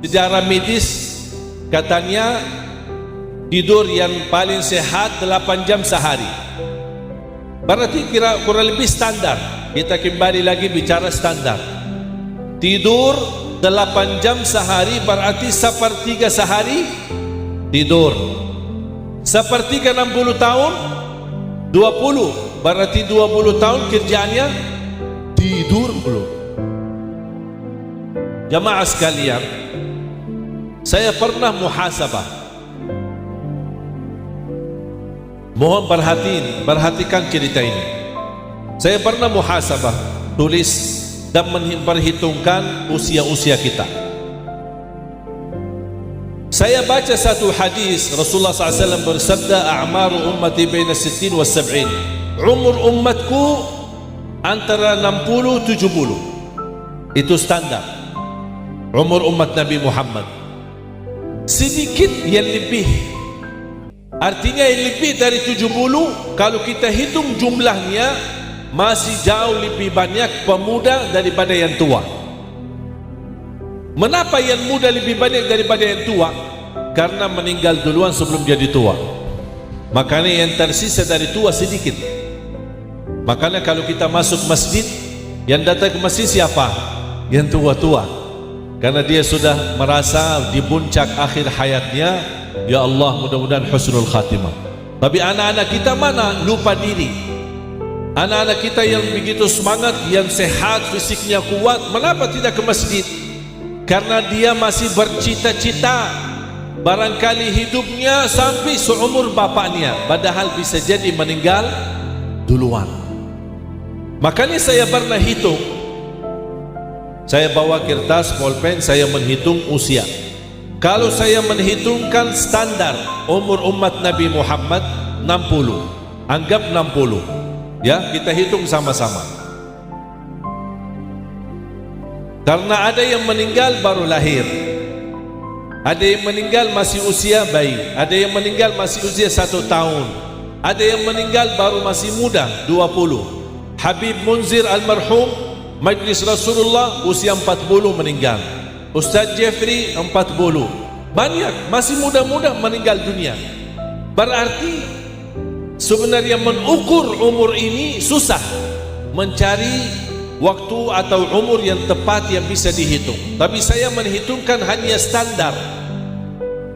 secara medis katanya tidur yang paling sehat 8 jam sehari. Berarti kira kurang lebih standar. Kita kembali lagi bicara standar. Tidur 8 jam sehari berarti sepertiga sehari tidur. Sepertiga 60 tahun 20, berarti 20 tahun kerjaannya tidur dulu. Jamaah sekalian, saya pernah muhasabah. Mohon perhatikan cerita ini. Saya pernah muhasabah, tulis dan memperhitungkan usia-usia kita. Saya baca satu hadis Rasulullah SAW bersabda, a'maru ummati baina 60 wa 70. Umur umatku antara 60-70. Itu standar umur umat Nabi Muhammad. Sedikit yang lebih, artinya yang lebih dari 70, kalau kita hitung jumlahnya masih jauh lebih banyak pemuda daripada yang tua. Mengapa yang muda lebih banyak daripada yang tua? Karena meninggal duluan sebelum jadi tua. Makanya yang tersisa dari tua sedikit. Makanya kalau kita masuk masjid, yang datang ke masjid siapa? Yang tua-tua. Karena dia sudah merasa di puncak akhir hayatnya. Ya Allah, mudah-mudahan husnul khatimah. Tapi anak-anak kita mana? Lupa diri. Anak-anak kita yang begitu semangat, yang sehat, fisiknya kuat, mengapa tidak ke masjid? Karena dia masih bercita-cita barangkali hidupnya sampai seumur bapaknya, padahal bisa jadi meninggal duluan. Makanya saya pernah hitung, saya bawa kertas, pulpen, saya menghitung usia. Kalau saya menghitungkan standar umur umat Nabi Muhammad 60, anggap 60 ya, kita hitung sama-sama. Karena ada yang meninggal baru lahir, ada yang meninggal masih usia bayi, ada yang meninggal masih usia 1 tahun, ada yang meninggal baru masih muda 20. Habib Munzir almarhum Majlis Rasulullah usia 40 meninggal. Ustaz Jeffrey 40. Banyak masih muda-muda meninggal dunia. Berarti sebenarnya mengukur umur ini susah, mencari waktu atau umur yang tepat yang bisa dihitung. Tapi saya menghitungkan hanya standar,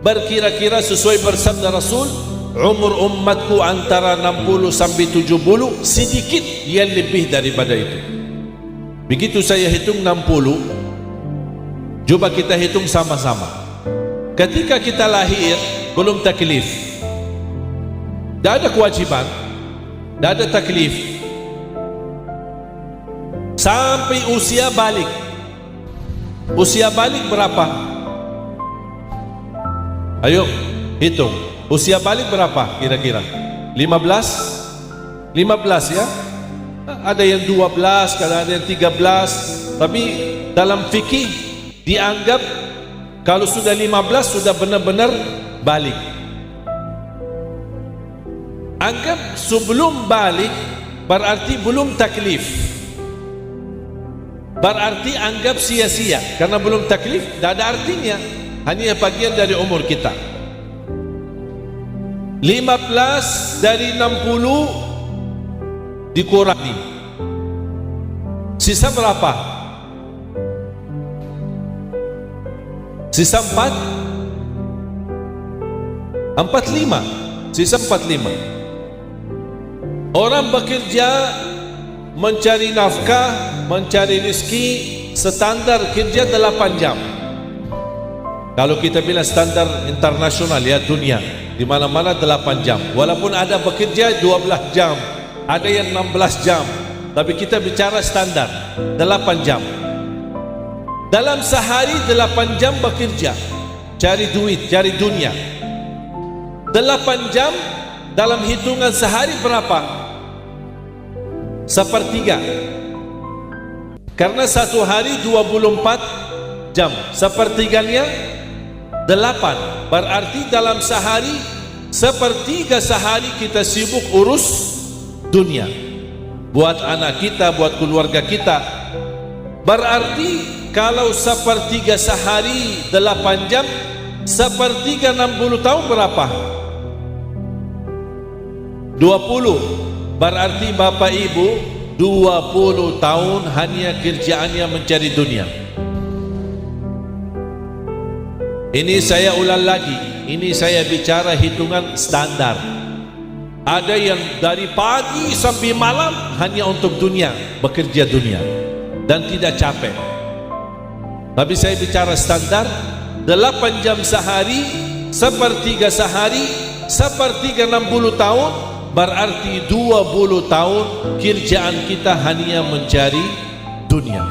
berkira-kira sesuai bersabda Rasul, umur umatku antara 60 sampai 70, sedikit yang lebih daripada itu. Begitu saya hitung 60, coba kita hitung sama-sama. Ketika kita lahir belum taklif, tidak ada kewajiban, tidak ada taklif, sampai usia balik. Usia balik berapa? Ayo hitung. Usia balik berapa kira-kira? 15? 15 ya? Ada yang 12, ada yang 13. Tapi dalam fikih dianggap kalau sudah 15 sudah benar-benar balik. Anggap sebelum balik berarti belum taklif. Berarti anggap sia-sia, karena belum taklif, tidak ada artinya, hanya bagian dari umur kita. 15 dari 60 dikurangi, sisa berapa? Sisa 45, sisa 45. Orang bekerja mencari nafkah, mencari rezeki, standar kerja 8 jam. Kalau kita bilang standar internasional ya, dunia, di mana-mana 8 jam. Walaupun ada bekerja 12 jam, ada yang 16 jam, tapi kita bicara standar 8 jam. Dalam sehari 8 jam bekerja, cari duit, cari dunia. 8 jam dalam hitungan sehari berapa? Sepertiga. Karena satu hari 24 jam, sepertiganya 8. Berarti dalam sehari, sepertiga sehari kita sibuk urus dunia, buat anak kita, buat keluarga kita. Berarti kalau sepertiga sehari 8 jam, sepertiga 60 tahun berapa? 20. Berarti Bapak Ibu 20 tahun hanya kerjaannya mencari dunia. Ini saya ulang lagi, ini saya bicara hitungan standar. Ada yang dari pagi sampai malam hanya untuk dunia, bekerja dunia dan tidak capek. Tapi saya bicara standar 8 jam sehari, sepertiga sehari, sepertiga 60 tahun, berarti 20 tahun kerjaan kita hanya mencari dunia.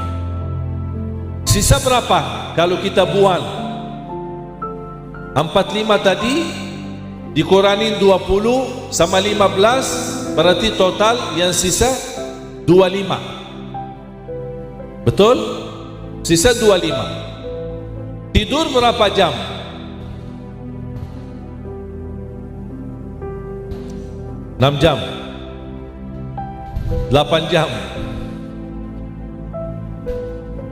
Sisa berapa kalau kita buang? 45 tadi dikurangi 20 sama 15, berarti total yang sisa 25. Betul? Sisa 25. Tidur berapa jam? 6 jam, 8 jam.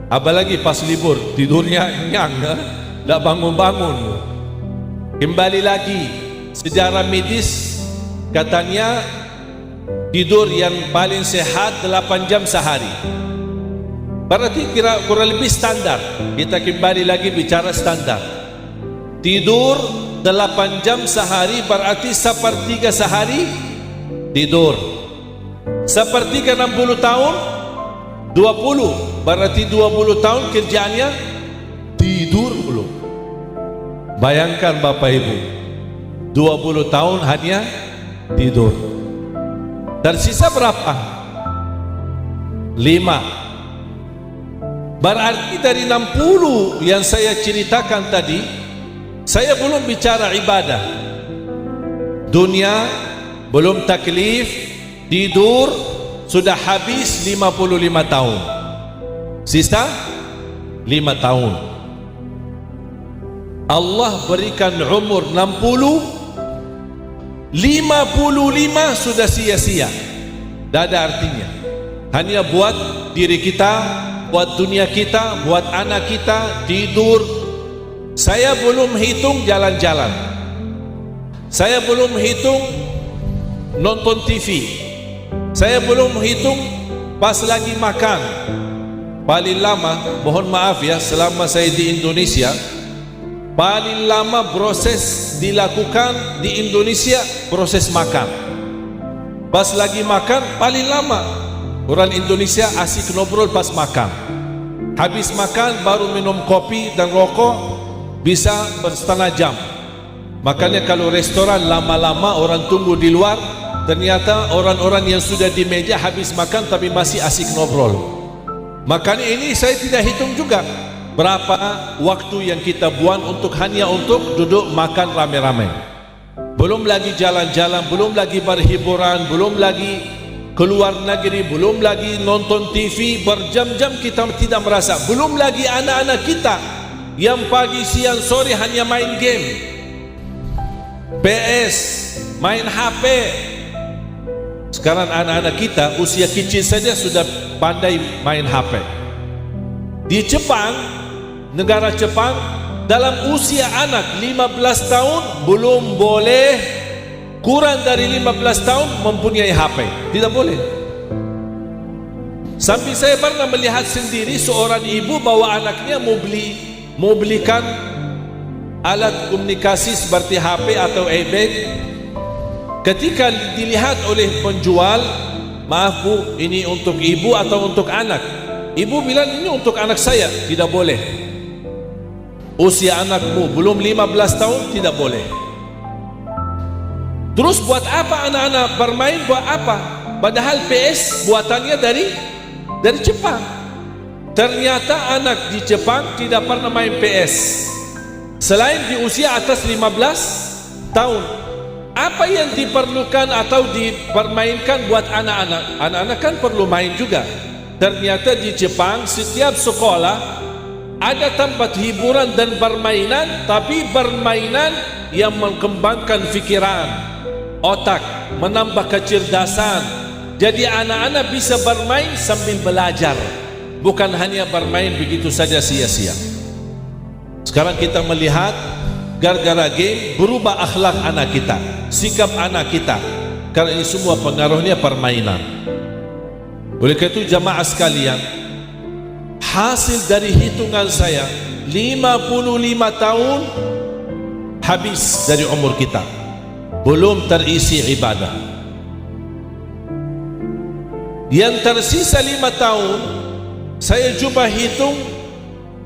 Apalagi pas libur tidurnya nyang, tak bangun-bangun. Kembali lagi, sejarah medis katanya tidur yang paling sehat 8 jam sehari. Berarti kira kurang lebih standar. Kita kembali lagi bicara standar. Tidur 8 jam sehari berarti sepertiga sehari tidur. Sepertiga 60 tahun 20, berarti 20 tahun kerjaannya tidur dulu. Bayangkan Bapak Ibu, 20 tahun hanya tidur. Dan sisa berapa? 5. Berarti dari 60 yang saya ceritakan tadi, saya belum bicara ibadah. Dunia belum taklif, tidur sudah habis 55 tahun. Sisa 5 tahun. Allah berikan umur 60, 55 sudah sia-sia. Tidak ada artinya. Hanya buat diri kita, buat dunia kita, buat anak kita, tidur. Saya belum hitung jalan-jalan. Saya belum hitung nonton TV. Saya belum hitung pas lagi makan. Paling lama, mohon maaf ya, selama saya di Indonesia, paling lama proses dilakukan di Indonesia proses makan. Pas lagi makan paling lama. Orang Indonesia asik ngobrol pas makan. Habis makan baru minum kopi dan rokok bisa bersetengah jam. Makanya kalau restoran lama-lama orang tunggu di luar, ternyata orang-orang yang sudah di meja habis makan tapi masih asik ngobrol. Makanya ini saya tidak hitung juga berapa waktu yang kita buang hanya untuk duduk makan rame-rame. Belum lagi jalan-jalan, belum lagi berhiburan, belum lagi keluar negeri, belum lagi nonton TV berjam-jam kita tidak merasa. Belum lagi anak-anak kita yang pagi, siang, sore hanya main game, PS, main HP. Sekarang anak-anak kita usia kecil saja sudah pandai main HP. Di Jepang, negara Jepang, dalam usia anak 15 tahun belum boleh kurang dari 15 tahun mempunyai HP. Tidak boleh. Sampai saya pernah melihat sendiri seorang ibu bawa anaknya mau belikan alat komunikasi seperti HP atau iPad. Ketika dilihat oleh penjual, maaf bu, ini untuk ibu atau untuk anak? Ibu bilang ini untuk anak saya. Tidak boleh. Usia anakmu belum 15 tahun tidak boleh. Terus buat apa anak-anak bermain? Buat apa? Padahal PS buatannya dari Jepang. Ternyata anak di Jepang tidak pernah main PS selain di usia atas 15 tahun. Apa yang diperlukan atau dipermainkan buat anak-anak? Anak-anak kan perlu main juga. Ternyata di Jepang setiap sekolah ada tempat hiburan dan permainan, tapi permainan yang mengembangkan fikiran, otak, menambah kecerdasan. Jadi anak-anak bisa bermain sambil belajar. bukan hanya bermain begitu saja sia-sia. Sekarang kita melihat gara-gara game berubah akhlak anak kita, sikap anak kita, karena ini semua pengaruhnya permainan. Oleh karena itu jamaah sekalian, hasil dari hitungan saya 55 tahun habis dari umur kita, belum terisi ibadah. Yang tersisa 5 tahun saya cuba hitung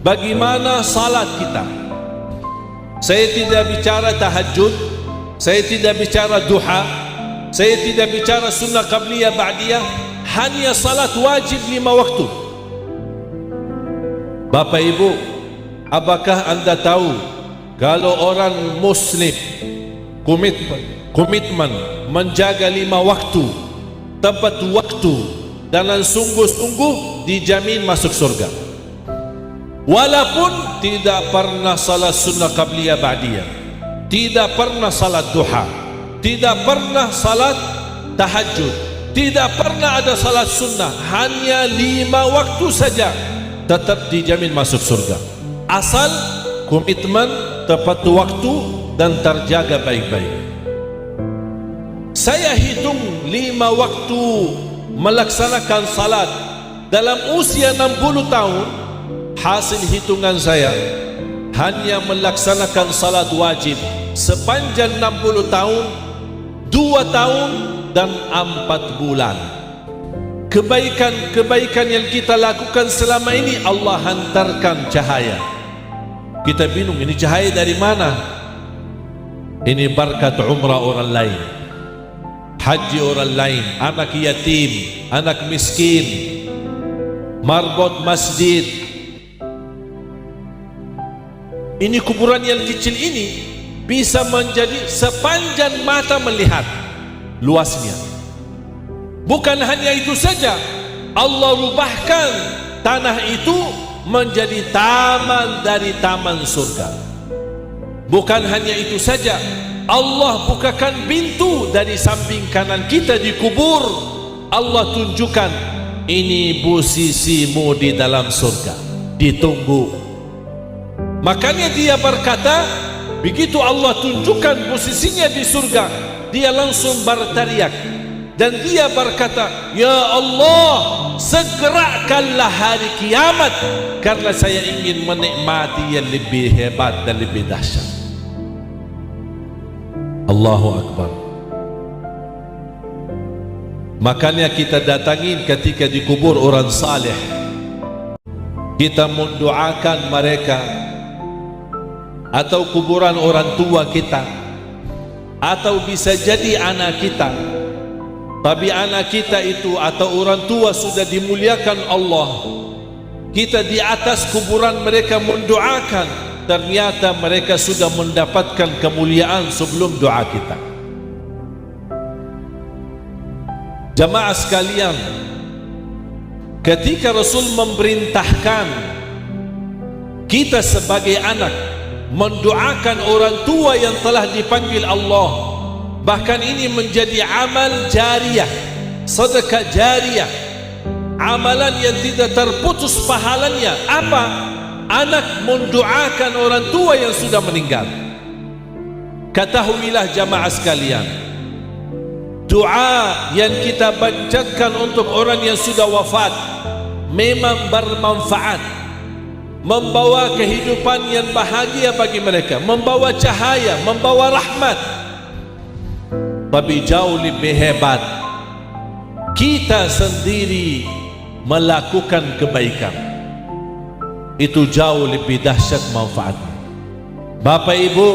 bagaimana salat kita. Saya tidak bicara tahajud, saya tidak bicara duha, saya tidak bicara sunnah qabliyah ba'diyah, hanya salat wajib 5 waktu. Bapak Ibu, apakah anda tahu kalau orang muslim komitmen menjaga 5 waktu, tepat waktu, dengan sungguh-sungguh, dijamin masuk surga. Walaupun tidak pernah salat sunnah qabliyah ba'diyah, tidak pernah salat duha, tidak pernah salat tahajud, tidak pernah ada salat sunnah, hanya 5 waktu saja, tetap dijamin masuk surga. Asal komitmen, tepat waktu, dan terjaga baik-baik. Saya hitung 5 waktu melaksanakan salat dalam usia 60 tahun. Hasil hitungan saya hanya melaksanakan salat wajib sepanjang 60 tahun, 2 tahun dan 4 bulan. Kebaikan-kebaikan yang kita lakukan selama ini Allah hantarkan cahaya. Kita bingung, ini cahaya dari mana? Ini berkat umrah orang lain, haji orang lain, anak yatim, anak miskin, marbot masjid. Ini kuburan yang kecil ini bisa menjadi sepanjang mata melihat luasnya. Bukan hanya itu saja, Allah rubahkan tanah itu menjadi taman dari taman surga. Bukan hanya itu saja, Allah bukakan pintu dari samping kanan kita di kubur. Allah tunjukkan, ini posisimu di dalam surga, ditunggu. Makanya dia berkata, begitu Allah tunjukkan posisinya di surga, dia langsung berteriak. Dan dia berkata, ya Allah, segerakanlah hari kiamat, karena saya ingin menikmati yang lebih hebat dan lebih dahsyat. Allahu Akbar. Makanya kita datangin ketika dikubur orang saleh, kita mendoakan mereka, atau kuburan orang tua kita, atau bisa jadi anak kita. Tapi anak kita itu atau orang tua sudah dimuliakan Allah, kita di atas kuburan mereka mendoakan, ternyata mereka sudah mendapatkan kemuliaan sebelum doa kita. Jamaah sekalian, ketika Rasul memerintahkan kita sebagai anak mendoakan orang tua yang telah dipanggil Allah, bahkan ini menjadi amal jariyah, sedekah jariyah, amalan yang tidak terputus pahalanya. Apa? Anak mendoakan orang tua yang sudah meninggal. Ketahuilah jamaah sekalian, doa yang kita bacakan untuk orang yang sudah wafat memang bermanfaat, membawa kehidupan yang bahagia bagi mereka, membawa cahaya, membawa rahmat. Tapi jauh lebih hebat kita sendiri melakukan kebaikan, itu jauh lebih dahsyat manfaatnya. Bapak Ibu,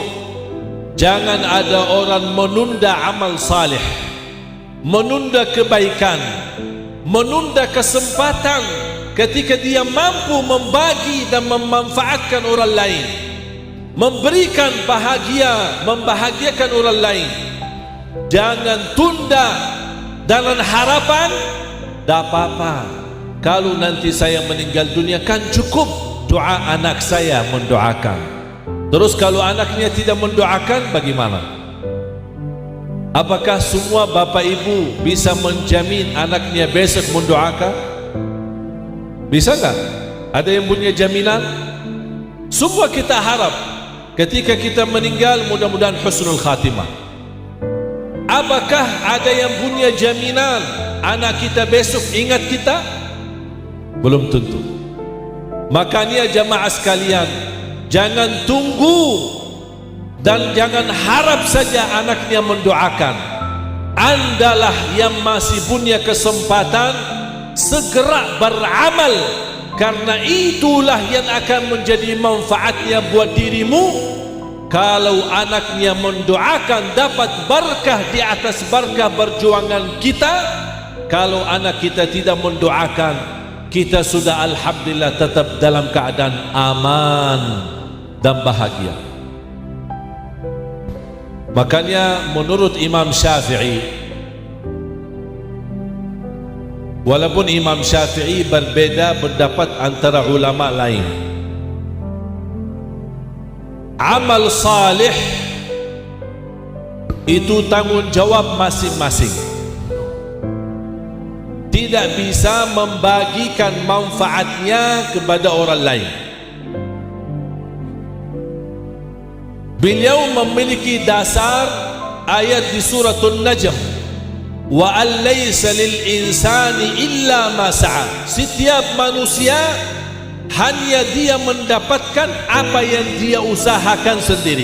jangan ada orang menunda amal saleh, menunda kebaikan, menunda kesempatan ketika dia mampu membagi dan memanfaatkan orang lain, memberikan bahagia, membahagiakan orang lain. Jangan tunda dengan harapan, tak apa-apa, kalau nanti saya meninggal dunia kan cukup doa anak saya mendoakan. Terus kalau anaknya tidak mendoakan bagaimana? Apakah semua bapak ibu bisa menjamin anaknya besok mendoakan? Bisa nggak? Ada yang punya jaminan? Semua kita harap ketika kita meninggal mudah-mudahan husnul khatimah. Apakah ada yang punya jaminan anak kita besok ingat kita? Belum tentu. Makanya jamaah sekalian, jangan tunggu dan jangan harap saja anaknya mendoakan. Andalah yang masih punya kesempatan, segera beramal, karena itulah yang akan menjadi manfaatnya buat dirimu. Kalau anaknya mendoakan, dapat berkah di atas berkah perjuangan kita. Kalau anak kita tidak mendoakan, kita sudah alhamdulillah tetap dalam keadaan aman dan bahagia. Makanya menurut Imam Syafi'i, walaupun Imam Syafi'i berbeda pendapat antara ulama lain, amal salih itu tanggung jawab masing-masing. Tidak bisa membagikan manfaatnya kepada orang lain. Beliau memiliki dasar ayat di suratul Najm, wa an laysa lil insani illa ma sa'a. Setiap manusia hanya dia mendapatkan apa yang dia usahakan sendiri.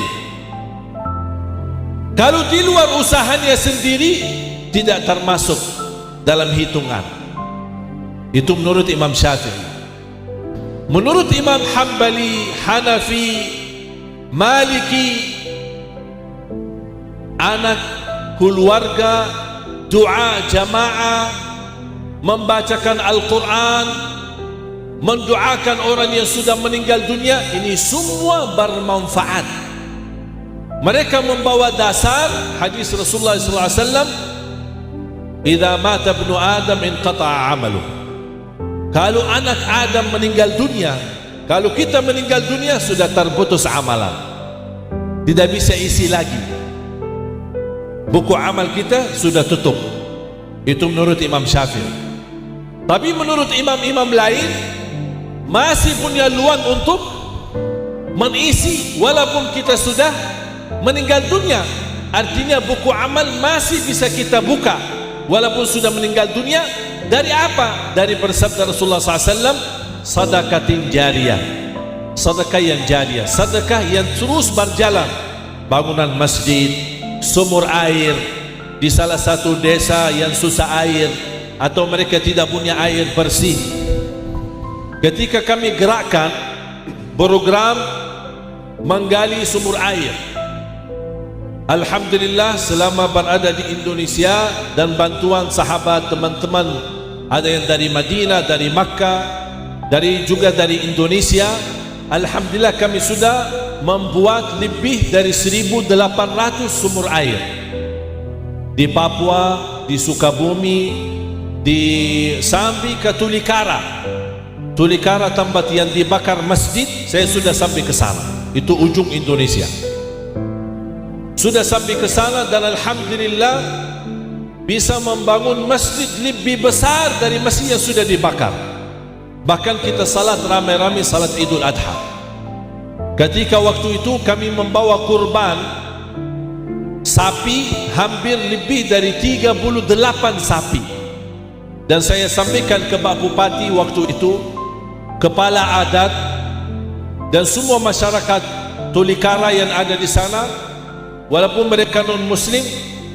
Kalau di luar usahanya sendiri, tidak termasuk dalam hitungan. Itu menurut Imam Syafi'i. Menurut Imam Hambali, Hanafi, Maliki, anak, keluarga, doa jamaah, membacakan Al-Quran, mendoakan orang yang sudah meninggal dunia, ini semua bermanfaat. Mereka membawa dasar hadis Rasulullah SAW, "Idza mata ibnu Adam inqata'a 'amaluh." Kalau anak Adam meninggal dunia, kalau kita meninggal dunia, sudah terputus amalan, tidak bisa isi lagi. Buku amal kita sudah tutup. Itu menurut Imam Syafi'i. Tapi menurut imam-imam lain, masih punya luang untuk mengisi walaupun kita sudah meninggal dunia. Artinya buku amal masih bisa kita buka walaupun sudah meninggal dunia. Dari apa? Dari bersabda Rasulullah SAW, sedekatin jariyah, sedekah yang jariyah, sedekah yang terus berjalan. Bangunan masjid, sumur air di salah satu desa yang susah air atau mereka tidak punya air bersih. Ketika kami gerakkan program menggali sumur air, alhamdulillah selama berada di Indonesia dan bantuan sahabat, teman-teman, ada yang dari Madinah, dari Makkah, juga dari Indonesia, alhamdulillah kami sudah membuat lebih dari 1.800 sumur air di Papua, di Sukabumi, di sampai ke Tulikara, tempat yang dibakar masjid. Saya sudah sampai ke sana, itu ujung Indonesia. Sudah sampai ke sana dan alhamdulillah bisa membangun masjid lebih besar dari masjid yang sudah dibakar. Bahkan kita salat ramai-ramai salat Idul Adha. Ketika waktu itu kami membawa kurban sapi, hampir lebih dari 38 sapi. Dan saya sampaikan ke Pak Bupati waktu itu, kepala adat dan semua masyarakat Tulikara yang ada di sana, walaupun mereka non-muslim,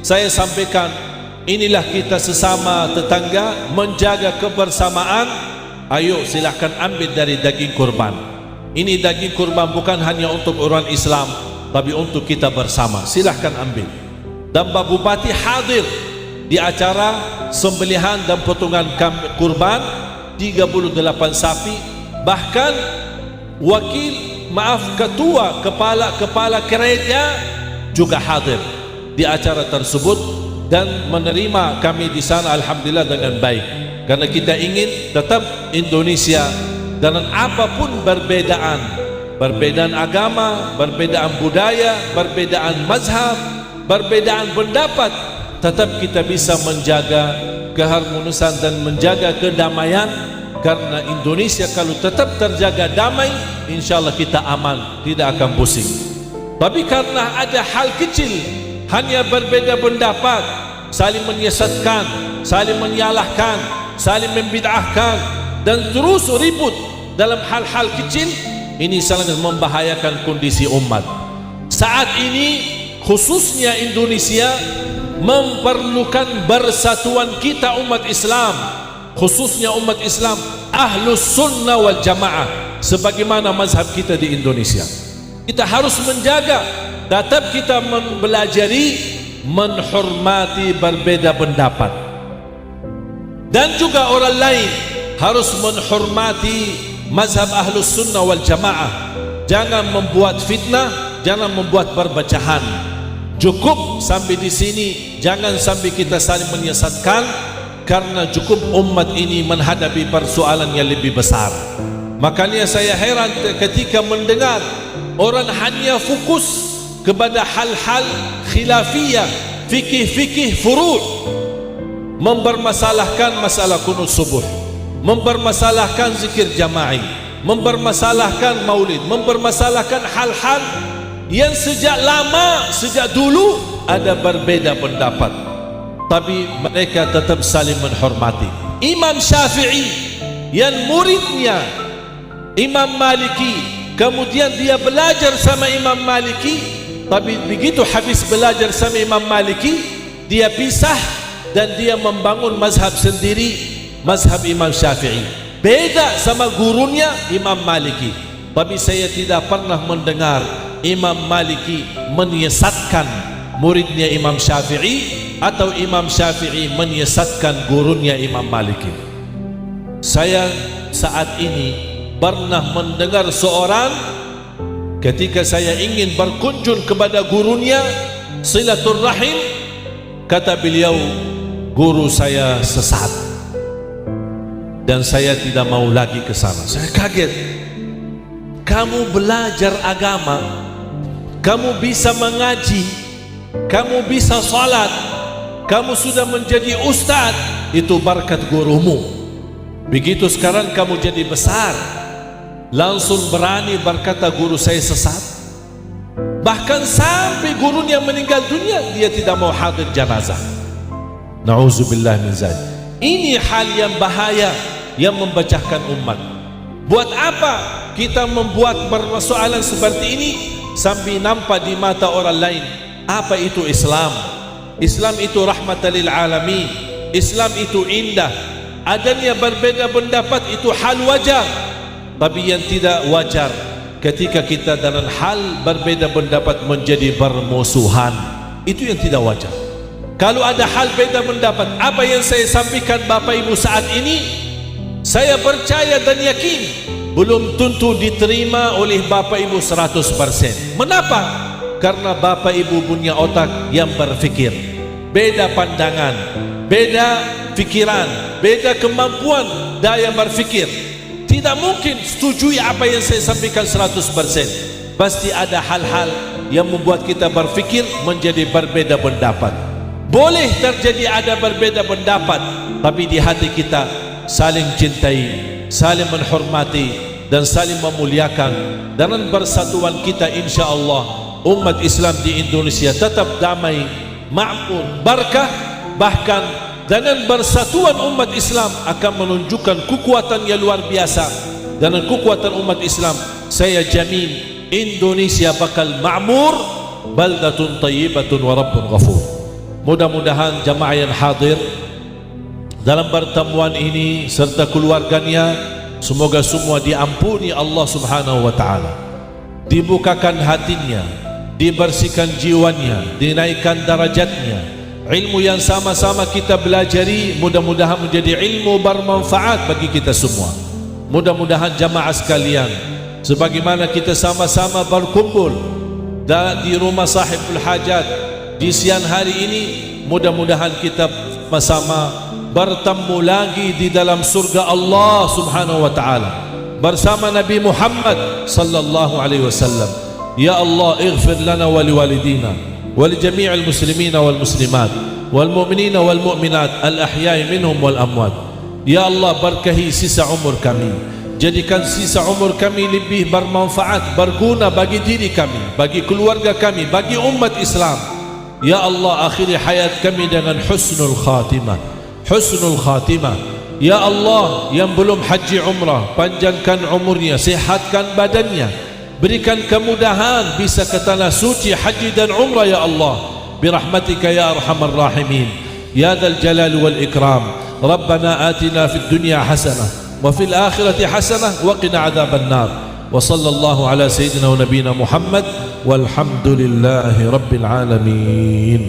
saya sampaikan, inilah kita sesama tetangga menjaga kebersamaan. Ayo silahkan ambil dari daging kurban. Ini daging kurban bukan hanya untuk orang Islam, tapi untuk kita bersama. Silahkan ambil. Dan Pak Bupati hadir di acara sembelihan dan potongan kurban 38 sapi. Bahkan ketua kepala gereja juga hadir di acara tersebut dan menerima kami di sana alhamdulillah dengan baik. Karena kita ingin tetap Indonesia dengan apapun perbedaan agama, perbedaan budaya, perbedaan mazhab, perbedaan pendapat, tetap kita bisa menjaga keharmonisan dan menjaga kedamaian. Karena Indonesia kalau tetap terjaga damai, insyaAllah kita aman, tidak akan pusing. Tapi karena ada hal kecil, hanya berbeza pendapat, saling menyesatkan, saling menyalahkan, saling membid'ahkan, dan terus ribut dalam hal-hal kecil, ini sangat membahayakan kondisi umat. Saat ini khususnya Indonesia memerlukan bersatuan kita umat Islam, khususnya umat Islam Ahlus Sunnah wal Jamaah, sebagaimana mazhab kita di Indonesia. Kita harus menjaga, tetap kita mempelajari, menghormati berbeda pendapat, dan juga orang lain harus menghormati mazhab Ahlus Sunnah wal Jamaah. Jangan membuat fitnah, jangan membuat perpecahan. Cukup sampai di sini, jangan sampai kita saling menyesatkan, karena cukup umat ini menghadapi persoalan yang lebih besar. Makanya saya heran ketika mendengar orang hanya fokus kepada hal-hal khilafiyah, fikih-fikih furu', mempermasalahkan masalah kunut subuh, mempermasalahkan zikir jama'i, mempermasalahkan maulid, mempermasalahkan hal-hal yang sejak lama, sejak dulu ada berbeda pendapat, tapi mereka tetap saling menghormati. Imam Syafi'i yang muridnya Imam Maliki, kemudian dia belajar sama Imam Maliki, tapi begitu habis belajar sama Imam Maliki, dia pisah dan dia membangun mazhab sendiri, mazhab Imam Syafi'i. Beda sama gurunya Imam Maliki. Tapi saya tidak pernah mendengar Imam Maliki menyesatkan muridnya Imam Syafi'i, atau Imam Syafi'i menyesatkan gurunya Imam Maliki. Saya saat ini pernah mendengar seorang, ketika saya ingin berkunjung kepada gurunya silaturrahim, kata beliau, guru saya sesat dan saya tidak mau lagi ke sana. Saya kaget. Kamu belajar agama, kamu bisa mengaji, kamu bisa salat, kamu sudah menjadi ustaz, itu berkat gurumu. Begitu sekarang kamu jadi besar, langsung berani berkata guru saya sesat. Bahkan sampai gurunya meninggal dunia, dia tidak mau hadir jenazah. Na'udzubillah min zalik. Ini hal yang bahaya yang memecahkan umat. Buat apa kita membuat persoalan seperti ini sampai nampak di mata orang lain? Apa itu Islam? Islam itu rahmatan lil alamin. Islam itu indah. Adanya berbeda pendapat itu hal wajar. Tapi yang tidak wajar ketika kita dalam hal berbeda pendapat menjadi bermusuhan, itu yang tidak wajar. Kalau ada hal beda pendapat, apa yang saya sampaikan Bapak Ibu saat ini, saya percaya dan yakin belum tentu diterima oleh Bapak Ibu 100%. Mengapa? Karena Bapak Ibu punya otak yang berfikir, beda pandangan, beda fikiran, beda kemampuan daya berfikir. Tidak mungkin setujui apa yang saya sampaikan 100%. Pasti ada hal-hal yang membuat kita berfikir menjadi berbeda pendapat. Boleh terjadi ada berbeda pendapat, tapi di hati kita saling cintai, saling menghormati, dan saling memuliakan. Dengan persatuan kita, insya Allah umat Islam di Indonesia tetap damai, makmur, barakah. Bahkan dengan bersatuan umat Islam akan menunjukkan kekuatan yang luar biasa. Dengan kekuatan umat Islam, saya jamin Indonesia bakal makmur, baldatun tayyibatun wa rabbun ghafur. Mudah-mudahan jamaah yang hadir dalam pertemuan ini serta keluarganya, semoga semua diampuni Allah Subhanahu wa taala, dibukakan hatinya, dibersihkan jiwanya, dinaikkan darajatnya. Ilmu yang sama-sama kita belajari mudah-mudahan menjadi ilmu bermanfaat bagi kita semua. Mudah-mudahan jamaah sekalian, sebagaimana kita sama-sama berkumpul di rumah sahibul hajat di siang hari ini, mudah-mudahan kita bersama bertemu lagi di dalam surga Allah Subhanahu wa taala bersama Nabi Muhammad sallallahu alaihi wasallam. Ya Allah, ighfir lana wa liwalidina wa li jami'il muslimina wal muslimat wal mu'minina wal mu'minat al ahya'i minhum wal amwat. Ya Allah, berkahi sisa umur kami, jadikan sisa umur kami lebih bermanfaat, berguna bagi diri kami, bagi keluarga kami, bagi umat Islam. Ya Allah, akhiri hayat kami dengan husnul khatimah, husnul khatimah. Ya Allah, yang belum haji umrah, panjangkan umurnya, sehatkan badannya, berikan kemudahan bisa ke tanah suci haji dan umrah ya Allah, birahmatika ya arhamar rahimin ya dzal jalal wal ikram. Rabbana atina fid dunya hasanah wa fil akhirati hasanah wa qina adzaban nar. Wa sallallahu ala sayyidina wa nabiyina Muhammad walhamdulillahi rabbil alamin.